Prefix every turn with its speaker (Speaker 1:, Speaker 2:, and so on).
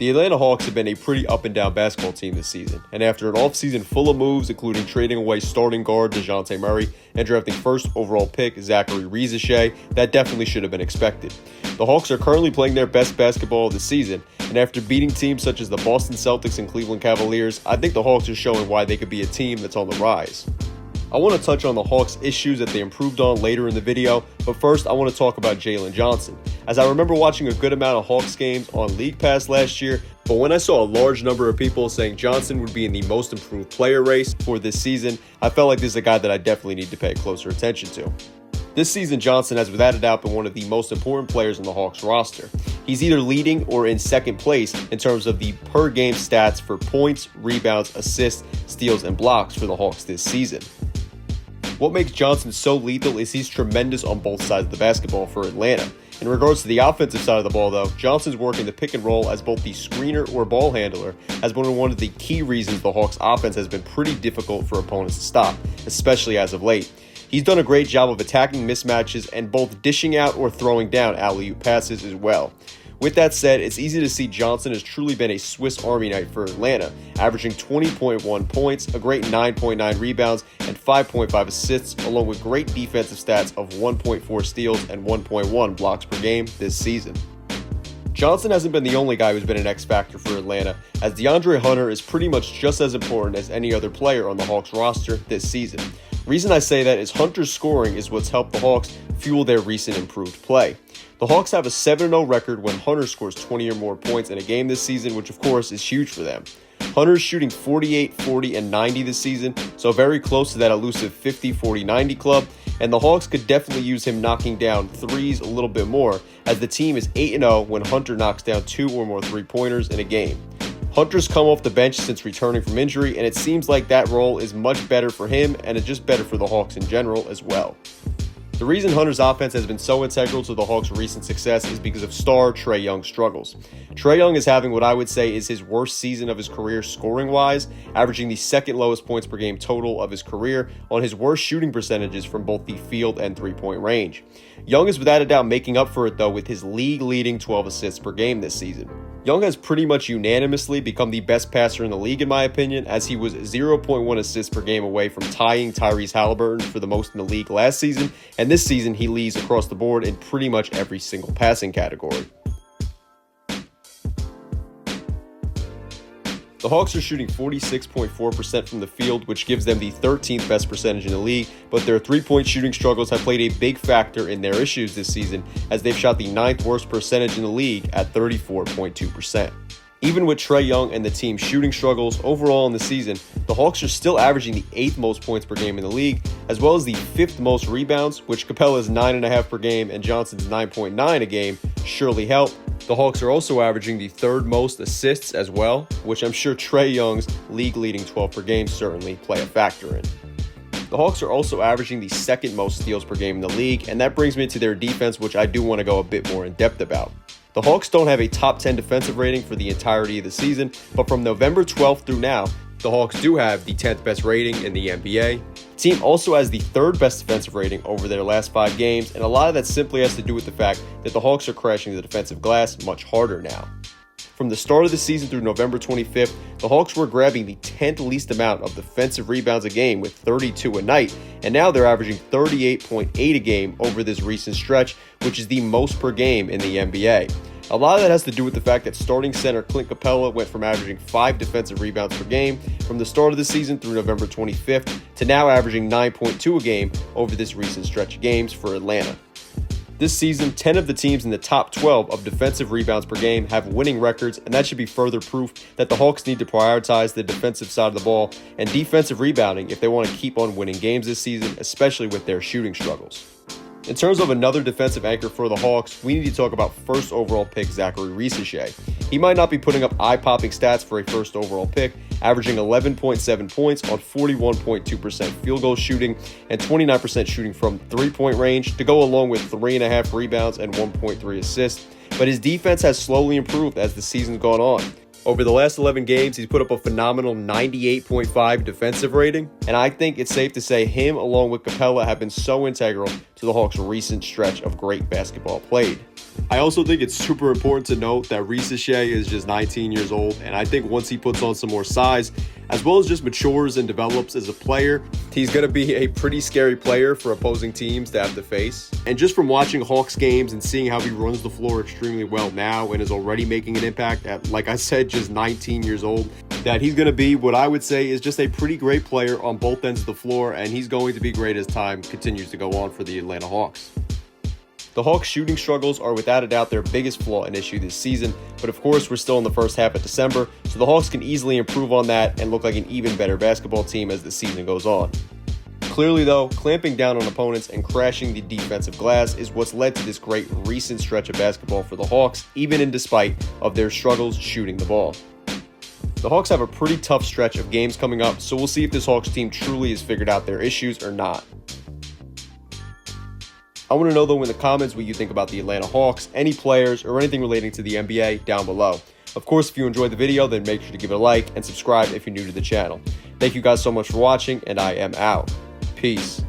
Speaker 1: The Atlanta Hawks have been a pretty up-and-down basketball team this season, and after an offseason full of moves, including trading away starting guard DeJounte Murray and drafting first overall pick Zachary Risacher, that definitely should have been expected. The Hawks are currently playing their best basketball of the season, and after beating teams such as the Boston Celtics and Cleveland Cavaliers, I think the Hawks are showing why they could be a team that's on the rise. I want to touch on the Hawks' issues that they improved on later in the video, but first I want to talk about Jalen Johnson, as I remember watching a good amount of Hawks games on League Pass last year, but when I saw a large number of people saying Johnson would be in the most improved player race for this season, I felt like this is a guy that I definitely need to pay closer attention to. This season, Johnson has without a doubt been one of the most important players on the Hawks roster. He's either leading or in second place in terms of the per-game stats for points, rebounds, assists, steals, and blocks for the Hawks this season. What makes Johnson so lethal is he's tremendous on both sides of the basketball for Atlanta. In regards to the offensive side of the ball, though, Johnson's working the pick and roll as both the screener or ball handler has been one of the key reasons the Hawks' offense has been pretty difficult for opponents to stop, especially as of late. He's done a great job of attacking mismatches and both dishing out or throwing down alley-oop passes as well. With that said, it's easy to see Johnson has truly been a Swiss Army knife for Atlanta, averaging 20.1 points, a great 9.9 rebounds, and 5.5 assists, along with great defensive stats of 1.4 steals and 1.1 blocks per game this season. Johnson hasn't been the only guy who's been an X factor for Atlanta, as DeAndre Hunter is pretty much just as important as any other player on the Hawks roster this season. Reason I say that is Hunter's scoring is what's helped the Hawks fuel their recent improved play. The Hawks have a 7-0 record when Hunter scores 20 or more points in a game this season, which of course is huge for them. Hunter is shooting 48, 40, and 90 this season, so very close to that elusive 50, 40, 90 club, and the Hawks could definitely use him knocking down threes a little bit more, as the team is 8-0 when Hunter knocks down 2 or more three-pointers in a game. Hunter's come off the bench since returning from injury, and it seems like that role is much better for him, and it's just better for the Hawks in general as well. The reason Hunter's offense has been so integral to the Hawks' recent success is because of star Trae Young's struggles. Trae Young is having what I would say is his worst season of his career scoring-wise, averaging the second lowest points per game total of his career on his worst shooting percentages from both the field and three-point range. Young is without a doubt making up for it though with his league-leading 12 assists per game this season. Young has pretty much unanimously become the best passer in the league in my opinion, as he was 0.1 assists per game away from tying Tyrese Halliburton for the most in the league last season, and this season he leads across the board in pretty much every single passing category. The Hawks are shooting 46.4% from the field, which gives them the 13th best percentage in the league, but their three-point shooting struggles have played a big factor in their issues this season, as they've shot the 9th worst percentage in the league at 34.2%. Even with Trae Young and the team's shooting struggles overall in the season, the Hawks are still averaging the 8th most points per game in the league, as well as the 5th most rebounds, which Capella's 9.5 per game and Johnson's 9.9 a game surely help. The Hawks are also averaging the 3rd most assists as well, which I'm sure Trae Young's league-leading 12 per game certainly play a factor in. The Hawks are also averaging the 2nd most steals per game in the league, and that brings me to their defense, which I do want to go a bit more in depth about. The Hawks don't have a top 10 defensive rating for the entirety of the season, but from November 12th through now, the Hawks do have the 10th best rating in the NBA. The team also has the 3rd best defensive rating over their last 5 games, and a lot of that simply has to do with the fact that the Hawks are crashing the defensive glass much harder now. From the start of the season through November 25th, the Hawks were grabbing the 10th least amount of defensive rebounds a game with 32 a night, and now they're averaging 38.8 a game over this recent stretch, which is the most per game in the NBA. A lot of that has to do with the fact that starting center Clint Capella went from averaging 5 defensive rebounds per game from the start of the season through November 25th to now averaging 9.2 a game over this recent stretch of games for Atlanta. This season, 10 of the teams in the top 12 of defensive rebounds per game have winning records, and that should be further proof that the Hawks need to prioritize the defensive side of the ball and defensive rebounding if they want to keep on winning games this season, especially with their shooting struggles. In terms of another defensive anchor for the Hawks, we need to talk about first overall pick Zachary Risacher. He might not be putting up eye-popping stats for a first overall pick, averaging 11.7 points on 41.2% field goal shooting and 29% shooting from three-point range to go along with 3.5 rebounds and 1.3 assists, but his defense has slowly improved as the season's gone on. Over the last 11 games, he's put up a phenomenal 98.5 defensive rating, and I think it's safe to say him along with Capella have been so integral to the Hawks' recent stretch of great basketball played. I also think it's super important to note that Risacher is just 19 years old, and I think once he puts on some more size, as well as just matures and develops as a player, he's going to be a pretty scary player for opposing teams to have to face. And just from watching Hawks games and seeing how he runs the floor extremely well now and is already making an impact at, like I said, just 19 years old, that he's going to be what I would say is just a pretty great player on both ends of the floor, and he's going to be great as time continues to go on for the Atlanta Hawks. The Hawks' shooting struggles are without a doubt their biggest flaw and issue this season, but of course we're still in the first half of December, so the Hawks can easily improve on that and look like an even better basketball team as the season goes on. Clearly though, clamping down on opponents and crashing the defensive glass is what's led to this great recent stretch of basketball for the Hawks, even in despite of their struggles shooting the ball. The Hawks have a pretty tough stretch of games coming up, so we'll see if this Hawks team truly has figured out their issues or not. I want to know though in the comments what you think about the Atlanta Hawks, any players, or anything relating to the NBA down below. Of course, if you enjoyed the video, then make sure to give it a like and subscribe if you're new to the channel. Thank you guys so much for watching, and I am out. Peace.